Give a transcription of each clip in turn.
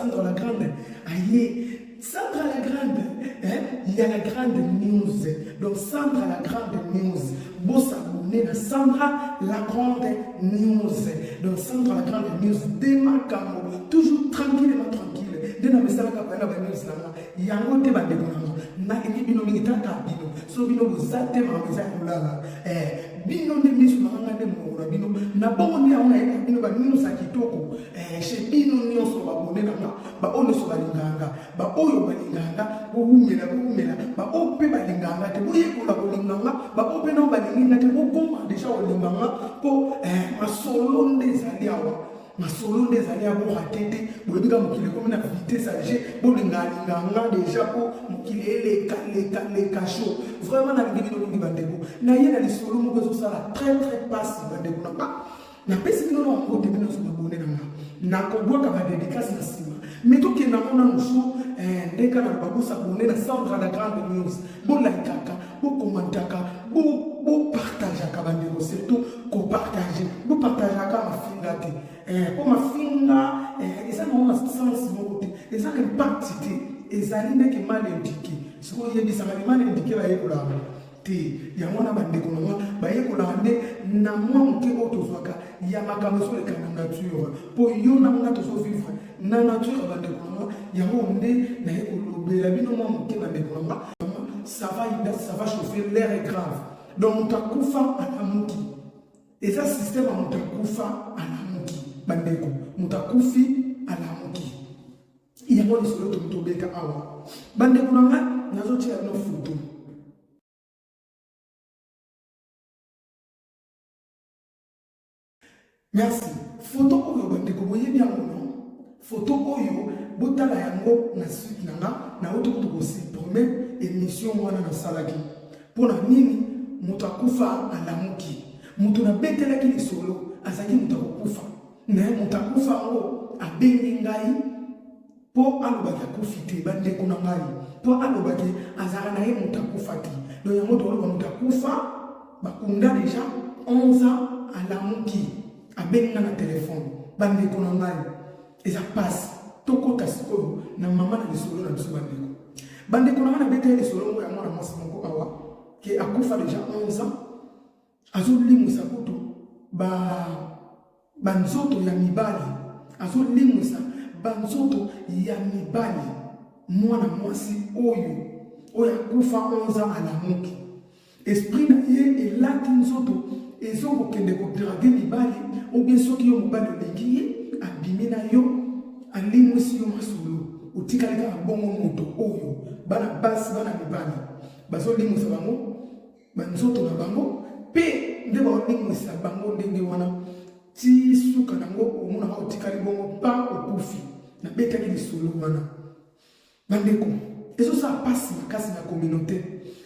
Sandra la Grande. Aïe, Sandra la Grande, il y a la grande news. Donc Sandra la Grande news. Vous s'abonnez à Sandra la Grande news. Donc Sandra la Grande news. Démarquez-moi, toujours tranquillement tranquille. Dès la message que vous avez news là, il y a un côté de na bino mingitaka bino so bino buzate mamaza kulala bino ne misu manganga ne mona bino na bongo ni aona ina bino ba bino sa kitoko chez bino nyonso ba bonena ba ono so balinganga ba oyo balinganga bo humela ba ope balinganga te boye kula bolinganga ba ope no balinganga te bo goma déjà olinganga po masolo ndezali awa masolo ndezali abo ratete boyebika mokili komi na vitesse age bolinganga déjà po mokili eleka chaud vraiment nalingi bino mingi bandeko na ye na lisolo moko ezosala très pasi bandeko na pesi bino na okote bino so babone nanga nakobwaka badédicace na nsima mais tokenda mona mosu ndeka na babusa bone na Sandra la Grande news bolaikaka bokomantaka bopartageaka bandeko surtout kopartage bopartageaka mafinga te pour ma finga eza na sens moko te eza na impact te ezali ndeke mal indiqué sikoyo yebisaka mal indiqué bayekolaka te yango wana bandeko na mwa bayekolaka nde na mwa moke oyo tozwaka ya makambo ezoleka na nature mpo yo na nga tozovivre na nature bandeko na mwa yango nde naye kolobela bino mwa moke bandeko na mwa ça va chauffer, l'air est grave donc mutakufa alamuki eza système ya mutakufa alamuki bandeko mutakufi alamuki yango lisolo tobeka awa bandeko na nga nazotia no foto merci photo oyo bandeko boyebi yango non photo oyo botala yango na suite nanga na oto supprimer émission wana na salaki pona nini mutakufa alamuki mutu na betelaki lisolo azaki mutakufa na mutakufa ngo abengi ngai po alobaki akufi te bandeko na ngai po alobaki azaka na ye mutakufa te donc yango toloba mutakufa bakunda déjà 11 ans alamuki abengi na telefone bandeko na ngai eza passe tokota sikoyo na mama na lisolo na biso bandeko na ngai na beteli lisolo ngo ya mwana mwasi moko awa ke akufa déjà 11 ans azolimusa kutu banzoto ya mibali azolimusa banzoto ya mibali mwana mwasi oyo akufa 11 ans alamuki esprit na ye elati nzoto ezokokende kodrage mibali obien soki yo mobali olengi ye abimi na yo alimwisi yo masolo otikali kaka bongo moto oyo bana basi bana mibali bazolimusa bango banzoto na bango pe nde baolimwisa bango ndenge wana ti suka nango omona otikali bongo pa okufi na betaki lisolo wana bandeko ezosala pasi makasi na communauté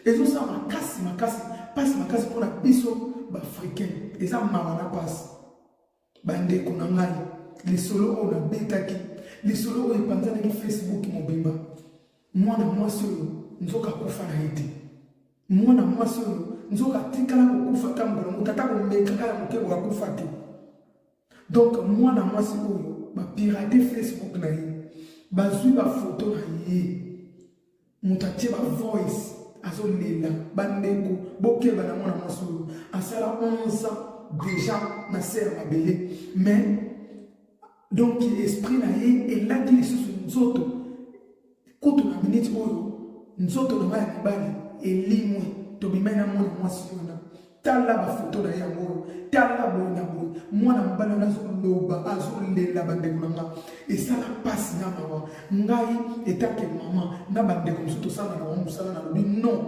ezosala pasi makasi mpona biso baafricain eza mawa na pasi bandeko na ngai lisolo oyo nabetaki lisolo oyo epanzanaki Facebook mobimba mwana mwasi oyo nzoka kufa na ye te mwana mwasi oyo nzoka tikala kokufa tambola moto ata komekaka ya moke bokakufa te donc mwana mwasi oyo bapirate Facebook na ye bazwi bafoto na ye moto atie bavoice azolela bandeko bokeba na mwana mwasi oyo asala 11 ans déjà na sere mabele mais donc esprit na ye elaki lisusu nzoto kutu na minute oyo nzoto na ya mibali elimwe tobimai na mwana mwasi wana tala bafoto na yango oyo tala boye na boye mwana mobali wana azoloba azolela bandeko na nga esala pasi na mawa ngai etake mama na bandeko mosusu tosala na bango mosala na lobi non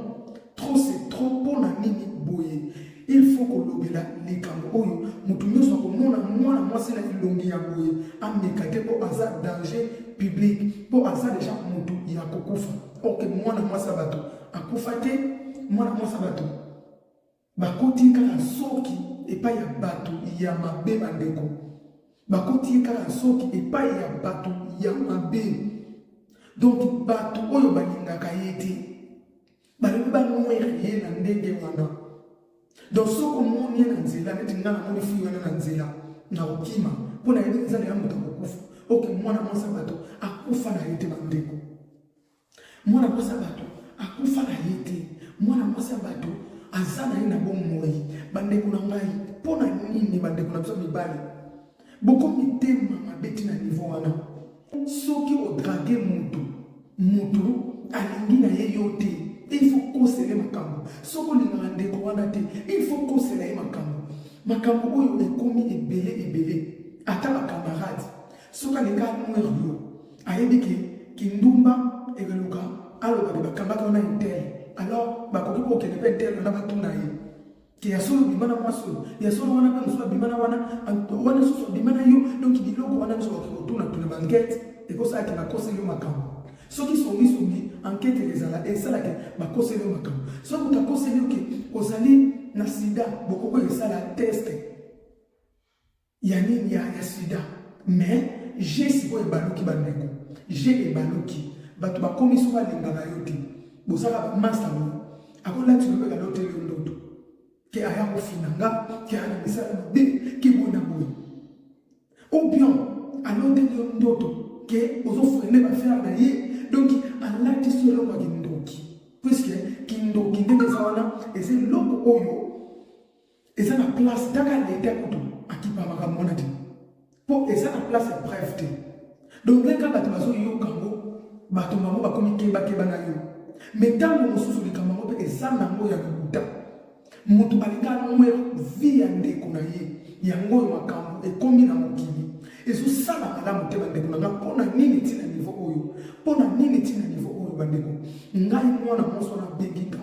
trop c'est trop mpona nini boye il faut kolobela likambo oyo motu nyonso akomona mwana mwasi na elongi ya boye ameka te mpo aza danger public mpo aza deja motu ya kokufa oke mwana mwasi ya bato akufa te mwana mwasi ya bato bakoti kaka soki epai ya bato ya mabe bandeko bakoti kaka soki epai ya bato ya mabe donc bato oyo balingaka ye te balobi banwere ye na ndenge wana donc soko moni ye na nzela neti nga namoni fi wana na nzela na kokima mpona yebi nzala ya moto akokufa Ok, mwana mwasi bato akufa na yete bandeko. Mwana mwasi bato akufa na yete. Mwana mwasi bato azana ina bomoi. Bandeko na ngai pona nini bandeko na biso mibali. Boko mitema mabeti na niveau wana. Soki o draguer mutu alingi na ye yote. Il faut conseiller makambo. Soko linga ndeko wana te. Il faut conseiller makambo. Makambo oyo ekomi ebele. Ata ba camarade. Soka linga mwer yo. Ayebi ki ndumba egeluka aloba de bakamba na intel. Alors bakoki ko kene pe intel na batuna ye. Ki yasolo bimana mwasolo. Yasolo wana pe musolo bimana wana soso bimana yo. Donc biloko wana so ko tuna tuna banquette et ko sa ki na conseiller makambo. Soki songi enquête ezala esala ke ba conseiller makambo. Soki ta conseiller ke ozali na sida bokoko esala test. Yani ya sida. Mais j'ai siko ebaluki bandeko. J'ai ebaluki. Bato ba komiso ba lingana yote. Bosala master mo. Akola tu le galote le ndoto. Ke aya ko finanga, ke ana misala be ki bona boy. Ou bien alote le ndoto ke ozo freiner ba faire na ye. Donc alati solo ba kindoki. Puisque kindoki ndenge zawana ese loko oyo eza na place taka leta kutu akipa makamona ti. Po eza na place bref te. Donc les cas bato bazo yo kango bato mamo bakomi keba na yo. Mais tango mosusu likambo pe eza nango ya kuta. Mutu balinga mwe via ndeko na ye. Yango makambo ekomi na mokili. Ezo sala malamu te bandeko na pona nini tina niveau oyo. Pona nini tina niveau oyo bandeko. Ngai mwana moso na bengika.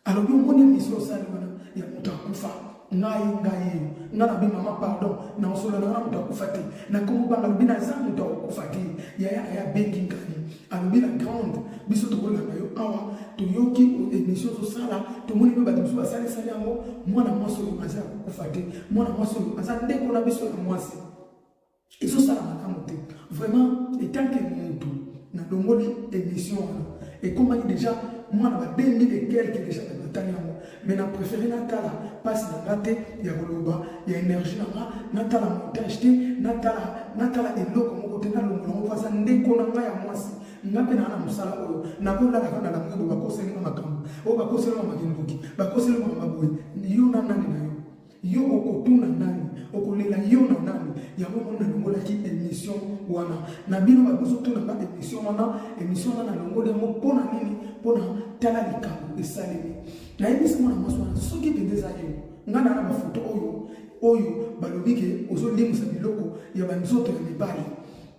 Alors yo moni mission sala wana ya mutu akufa. Ngai ngana bi mama pardon na osola na mutu akufa te. Na komo banga bina za mutu akufa te. Ya bengika ni. Alobi la grande biso to kola na yo awa to yoki émission so sala to moni be bato so sala yango mwana moso yo aza akufa te. Mwana moso yo aza ndeko na biso na mwasi. Et ça, ça vraiment, et tant que nous na dongoli émission, et comme on dit déjà, moi, on a 2000 et quelques déjà de bataille, mais on a préféré Natala, passe la gâte, il y a Roloba, il y a énergie, Natala montage, Natala et l'eau, comme on dit, on va s'en déconner à moi. Ngapena na musala oyo nakola kana na mungu bakoseli na makambo o bakoseli na makinduki bakoseli na maboyi yo na nani na yo yo okotuna nani okolela yo na nani yango mona longola ki émission wana na bino bakosotuna na émission wana longola mo pona nini pona tala likambo esalemi na émission na maswana soki pendeza yo ngana na mafoto oyo balobike ozolimusa biloko ya banzoto ya mibali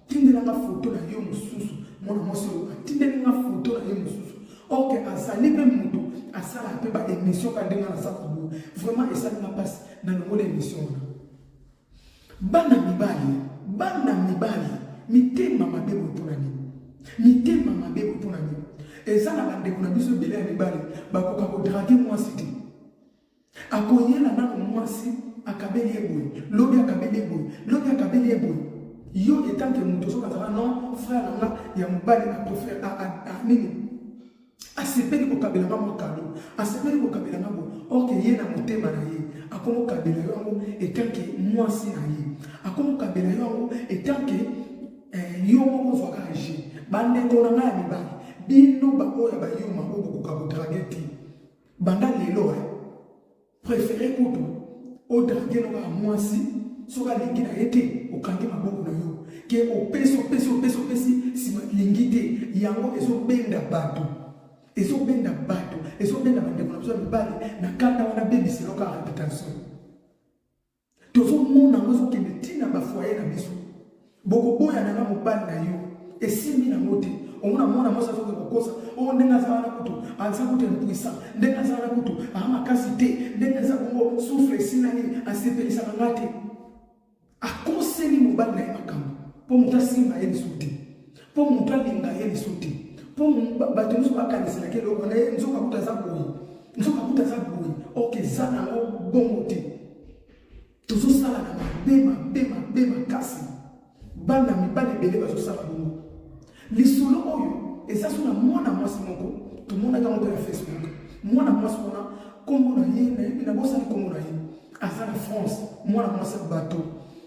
tindela nga foto na yo mususu mwana mwasi tindela nga foto na yo mususu ok asali pe mutu asala pe ba émission ka ndenga na sakubu vraiment esali na passe na longola émission bana mibali mitema mabebo mpona nini eza na bandeko na biso ebele ya mibali bakoka kodrage mwasi te akoyela nano mwasi akabeli eboye lobi akabeli eboye yo etanke mutu soki azala non frère nanga ya mobali aprefere nini asepeli kokabelanga mokalo asepeli kokabelanga bo oke ye na motema na ye akomokabela yo yango etanke mwasi na ye akomokabela yo yango etanke yo moko ozwaka age bandeko na ngai ya mibali bino baoyo bayoma oyo bokoka kodrage te banda lelo préféré kutu odrage noka ya mwasi soki alingi na ye te okangi maboko na yo ke opesi nsima lingi te yango ezobenda bato bandeko na biso ya mibali na kanda wana bebiseloka ya réputation tozomona yango ezokende ntina bafoye na biso bokoboyana na mobali na yo esimbi nango te omona mwana mwasi azoke kokosa oyo ndenge aza wana kutu aza kutu impuissant ndenge aza wana kutu aa makasi te ndenge aza bongo souffle esina nini asepelisaka nga te akoseli mobali na ye makambo mpo moto asimba ye lisu te mpo moto alinga ye lisu te mpo bato nyonso bakaniselaki eloko na ye nzoka kutu aza boye oke eza nango bongo te tozosala na mabe makasi bana mibali ebele bazosala bongo lisolo oyo eza so na mwana mwasi moko tomonaka yango mpe na Facebook mwana mwasi wana kombo na ye nayebi na bosali kombo na ye aza na France mwana mwasi bato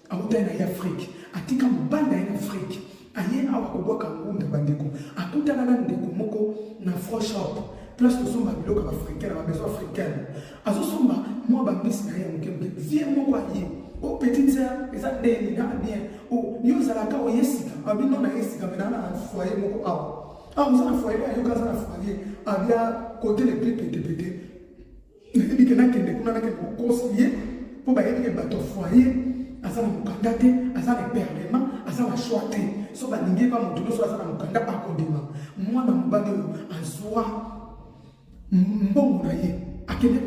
auta na Afrique atika mobanda en Afrique aye awa kobwaka ngunda bandeko akutana na ndeko moko na Froshop place de somba biloko africaine na maison africaine azosomba moi bambisi na ye mokembe vie moko aye o petite sœur eza ndeni na bien o yozalaka o yesika abino na yesika mena na foyer moko awa vous avez foyer ayo kaza na foyer abia côté le plus pété ebi ke na kende kuna na ke conseiller pour ba yebi ke bato foyer asa na mukanda te asa na perlement asa na choix te so ba lingi pa mutu so asa na mukanda akondima mwana mobali azwa mbongo na ye akende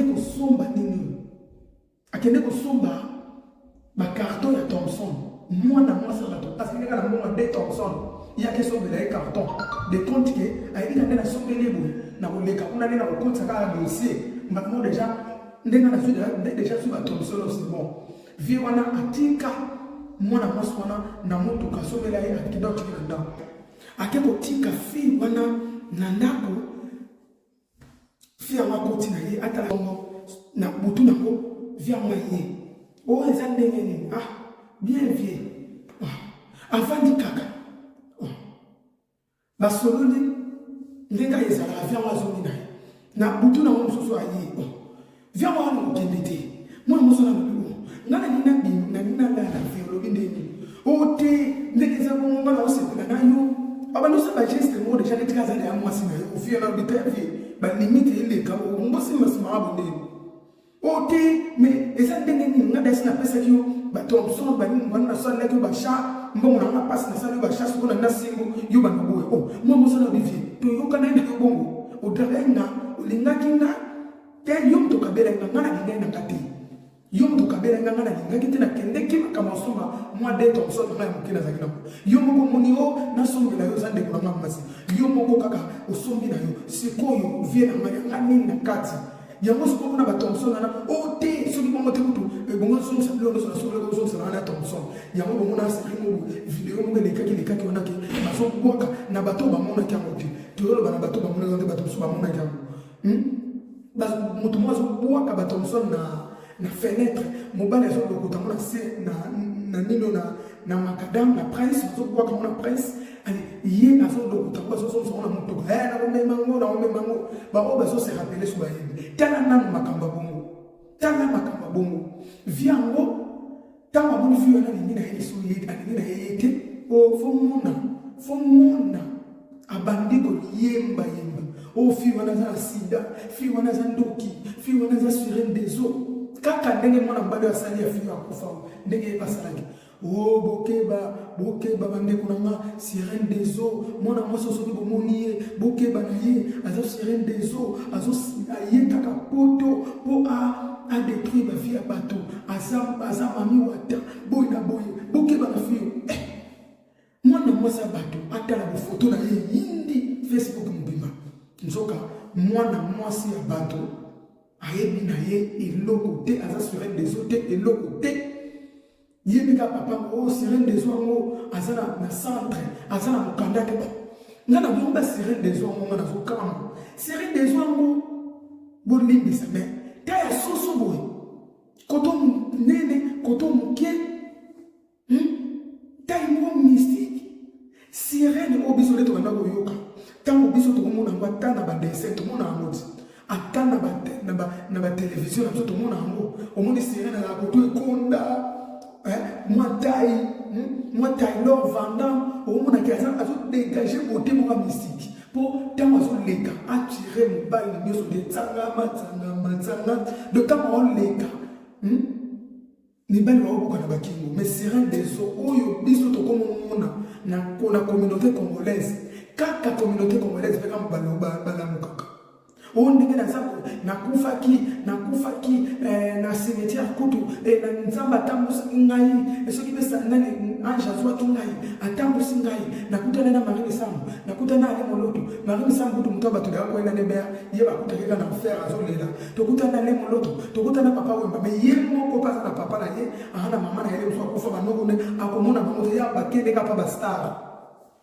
kosomba nini akende kosomba ba carton ya Thomson mwana mwasi bato parce que na mbongo de Thomson yake sombela ye carton de compte que ayebi na sombele boye na koleka kuna nena kokonza kaka dossier mbamo déjà ndenga na suda déjà sur ba Thomson c'est bon vie wana atika mwana mwasi wana na moto kasombela ye akidoka na ndako akeko tika fi wana na ndako fi amakoti na ye atala na butu nako via moyen o eza ndenge nini bien vie avant di kaka basololi ndenga ezala via wazoni na ye na butu na mosusu aye via wana mokende te mwana mosusu na lobi ngana nina la vie lobi ndeni o te ndenge eza bongo na osepela na yo abanosa ba geste mo déjà netika za ya mwasi na yo ofia na bitavi ba limite ile ka o mbosi masima abonde o te mais eza ndenge ni ngada sina pesa kio ba Thomson ba ni mwana sa na ko ba sha mbongo na pasi na sa ba sha so na singo yo ba ngowe mo mo sa na bivie to yo kana ndi bongo o dalenga o lingaki nga te yo mto kabela ngana ngena ngati yo mto kabela ngana ngaki tena kende kima kama soma mwa de Thomson na mukina za kinako yo moko munio na sombela yo zande kuna mamasi yo moko kaka osombi na yo sikoyo vie na ngani na kati yango siko na ba Thomson na o te so bongo te kutu bongo so sa lo so so so na Thomson yango bongo na sa mo video mo le kaki wana ke baso kwaka na bato ba mona kya moti to lo ba na bato ba mona bato so ba mona kya bas mutu mo so kwaka ba Thomson na fenêtre mobile zo ko tamona se na nino na makadam na prince zo kwaka mona prince ye azo do ko so na mutu na memango ba o ba so se rappeler so ba yebe tana na makamba bongo viango tama boni vio na nina hele so ye nina yete o fo mona abandiko yemba o fi wana za sida fi wana za ndoki fi wana za sirène des eaux kaka ndenge mwana mbali wa sali ya fi akufa ndenge basalaki o bokeba bandeko nanga sirène des eaux mwana moso soki bomoni bokeba na ye azo sirène des eaux azo aye kaka poto po a détruire ba vie ya bato aza mami wata boy na boy bokeba na fiyo mwana mwasa bato atala bo photo na ye yindi Facebook mbimba nzoka mwana mwasi ya bato ayebi na ye eloko te aza sirène des eaux te eloko te yebika papa o sirène des eaux azana na centre azana mukanda te ngana bomba sirène des eaux ngana zokama sirène des eaux bolimbi sa mère taya soso boy koto nene koto muke tayi mo mystique sirène o biso leto banda koyoka tango biso to komona ngwa na ba dessin to mona ngoti atana ba télévision na to mona ngo o moni sirène na koto ekonda moi taille leur vendant au monde qui a dégagé au témoin mystique pour tango leka attirer mon bail nyoso de tsanga de temps on leka ni bali wa beaucoup na bakingo mais sirène des eaux oyo biso to comme mona na communauté congolaise kaka communauté congolaise peka mbaloba balamukaka on ndenge na sapo nakufaki na cimetière kutu na nzamba tambusa ngai soki pesa nani anja zwa kingai atambusa ngai nakutana na Marine Sambu nakutana ale moloto Marine Sambu to mutaba to dako ina nebea ye bakutaka na faire azolela tokutana le moloto tokutana papa wemba me ye moko pasa na papa na ye ana mama na ye so akufa banoko ne akomona bamoto ya bakende kapa ba star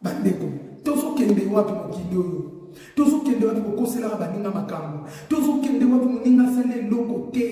bandeko tozo kende wapi mokili oyo tozo kende wapi kokosela baninga makambo tozo kende wapi moninga sale loko te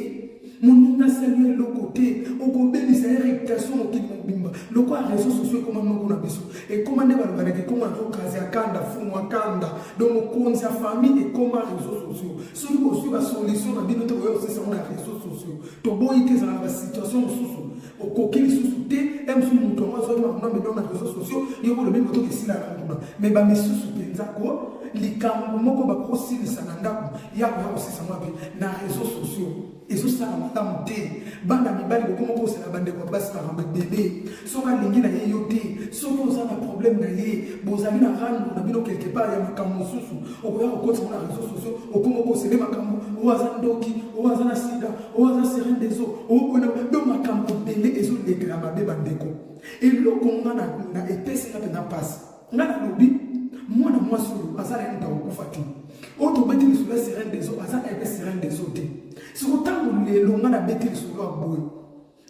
moninga saluer le côté au gobeli sa réputation au kili mobimba le quoi réseaux sociaux comment nous na biso et comment ne balobana que comment zo kazi akanda fumu akanda donc konzi sa famille et comment réseaux sociaux ce qui aussi la solution na bino to yo c'est na réseaux sociaux to boyi te na situation susu au kokili susu te em su muto mo zo na na réseaux sociaux yo ko le même to que sila na nguna mais ba misusu penza ko likambo moko ba kosilisa na ndako ya ko osisa mwapi na réseaux sociaux et ça ça m'a monté bana mibali ko moko c'est la bande ko basi na bébé so ka lingi na yeyote so ko za na problème na ye bozali na rando na bino quelque part ya makambo susu o ya ko na réseaux sociaux o ko moko c'est makambo o aza ndoki o aza na sida o aza serein des eaux o ko na do makambo dele ezo lekela mabe bandeko et loko ngana na epesi na passe ngana lobi mwana mwasi azala nda okufati oto beti lisula serein des eaux azala ebe serein des eaux te si autant le longa na beti lisula boy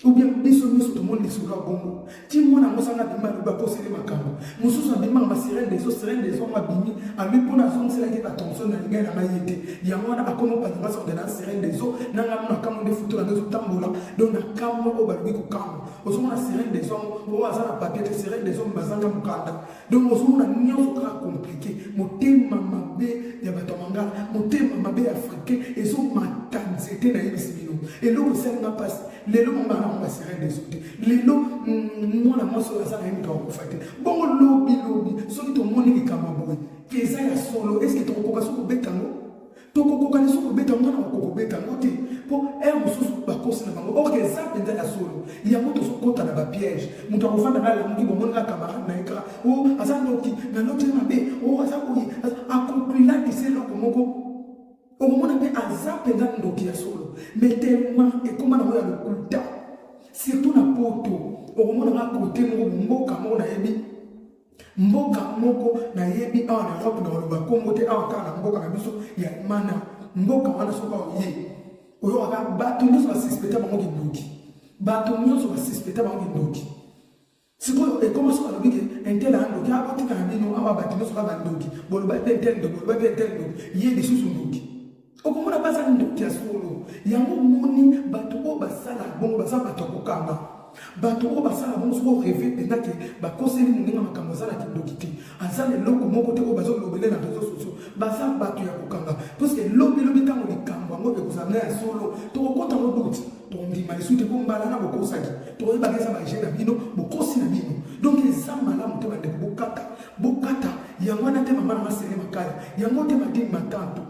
ou bien biso biso tout le monde lisula bongo ti mwana mosanga bima lo ba posele makambo mususu bima ma serein des eaux mabimi ami pona zone c'est là que attention na linga na mayete ya mwana akomo pa ngasa de na serein des eaux na ngam na kamo de futura ngezo tambola donc na kamo o ba ko kamo osoma na serein des eaux o azana papier de serein des eaux bazanga mukanda donc osoma na nyoso ka compliqué motema mabe ya bato mangala motema mabe africain ezo matanzete na yebisibino et l'eau c'est na passe lelo mama na serein des eaux lelo mwana moso azana yimto okufate bongo lobi soki to moni likama boy keza ya solo est-ce que to koka soko betango to koka ni soko betango na koka betango te po mususu bakosi na bango ok ça penza ya solo ya moto sokota na ba piège muto akofanda ngala mungi bomoni ka camarade na ekra o azanoki na lote mabe o azakoyi akompila kise loko moko o mona pe azapenza ndoki ya solo mais tellement et comment na ya lokuta surtout na poto o mona ka côté mboka mo na yebi mboka moko na yebi awa na Europe na oloba Kongo te awa kana mboka na biso ya mana mboka wana soka ye oyo aka bato nyonso basuspecta bango kindoki bato nyonso basuspecta bango kindoki sikoyo ekoma soka lobi ke intel andoki abotika na bino awa bato nyonso kaka ndoki boloba te intel ndoki boloba te intel ndoki ye lisusu ndoki okomona baza ndoki ya solo yango moni bato oyo basala bongo baza bato akokanga bato oyo basala bongo soko reve mpenza ke bakoseli moninga makambo aza na kindoki te aza leloko moko te oyo bazolobele na réseaux sociaux baza bato ya kokanga parceke lobilobi ntango likambo yango ekozala ya solo tokokota ngo duti tondima lisu te po mbala na bokosaki tokoyebaka eza baje na bino bokosi na bino donc eza malamu te bandeko bokata yango wana te mama na masele makala yango te madini matanto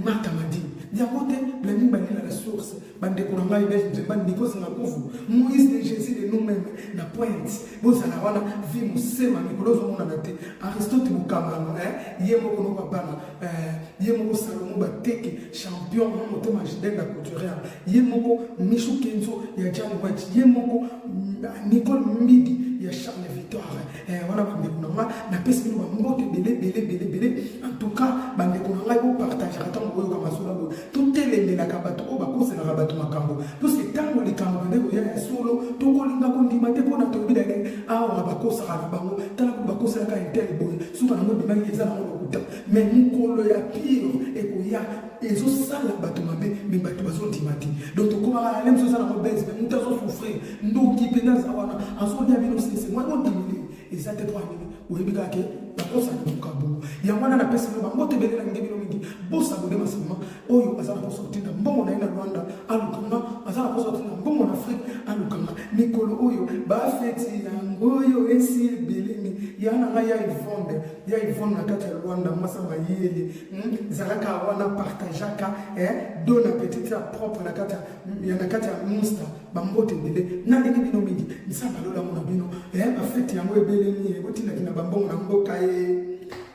mata madini yango te blani balila la source bandeko na ngai nzemba ndikosinga kuvu moïse de jésus de nous-mêmes na pointe bozala wana vi mosema mikolo ozomonana te aristote bokamano ye moko no babana ye moko salomo bateke champion na motema jidenda culturel ye moko Michou Kenzo ya Jan White ye moko Nicole Mbidi ya Charles Victoire wana bandeko na nga na pesi bino bambote bele en tout cas bandeko na ngai bopartage atango boyoka masolo boyo totelendelaka bato oyo bakoselaka bato makambo parceke ntango likambo bandeko ya solo tokolinga kondima te mpona toyebi dake awa bakosaka na bango tala ko bakoselaka intel boye suka nango bimaki eza nango lokuta mais mokolo ya pire ekoya ezosala bato mabe me bato bazondima te donc tokomaka lem sozala nango bese me moto azosouffrir ndoki mpenza aza wana azolia bino sese mwa odimile eza te 3 minutes oyebi kaka ke bakosala luka bongo yango wana napesi bino bango tebele na nge bino mingi bosabone masema oyo aza na posa kotinda mbongo na ye na Rwanda alukanga aza na posa kotinda mbongo na Afrique alukanga mikolo oyo bafeti yango oyo esi ebelemi yana ngai ya Yvonne na kati ya Rwanda mwasa mayele zalaka wana partageaka don appétit ya propre na kati ya Munster bambote ebele nalingi bino mingi nsamba lola mona bino bafeti yango ebelemi ebotindaki na bambongo na mboka ye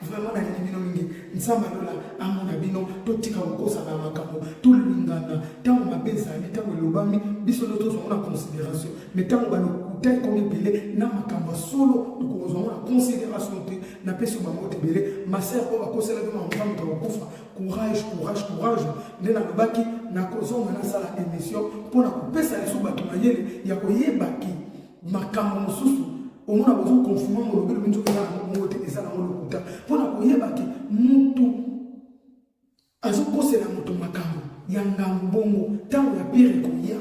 vraiment nalingi bino mingi nsamba lola amona bino totika kokosana makambo tolingana ntango mabe ezali ntango elobami biso nde tozongo na considération mais ntango balokuta ekomi ebele na makambo ya solo tokozongo na considération te napesi bango te ebele maser oyo bakoselaki mamoka moto akokufa courage nde nalobaki nakozonga nasala émission mpona kopesa liso bato mayele ya koyebaki makambo mosusu omona bozokonfuma molobelo nzoka eza nango te eza nango lokuta mpona koyebaki mutu azokosela moto makambo ya ngambo bongo ntango ya pire ekoya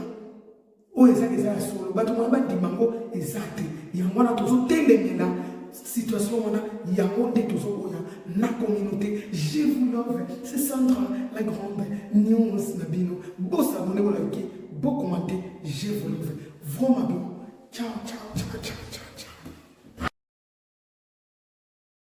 oyo ezaki eza ya solo bato mwana bandima yango eza te yango wana tozotelemela situation wana yango nde tozoboya na communauté. Je vous love, c'est Sandra la grande news na bino. Bo s'abonner, bo liker, bo commenter. Je vous love vraiment bien. Ciao ciao.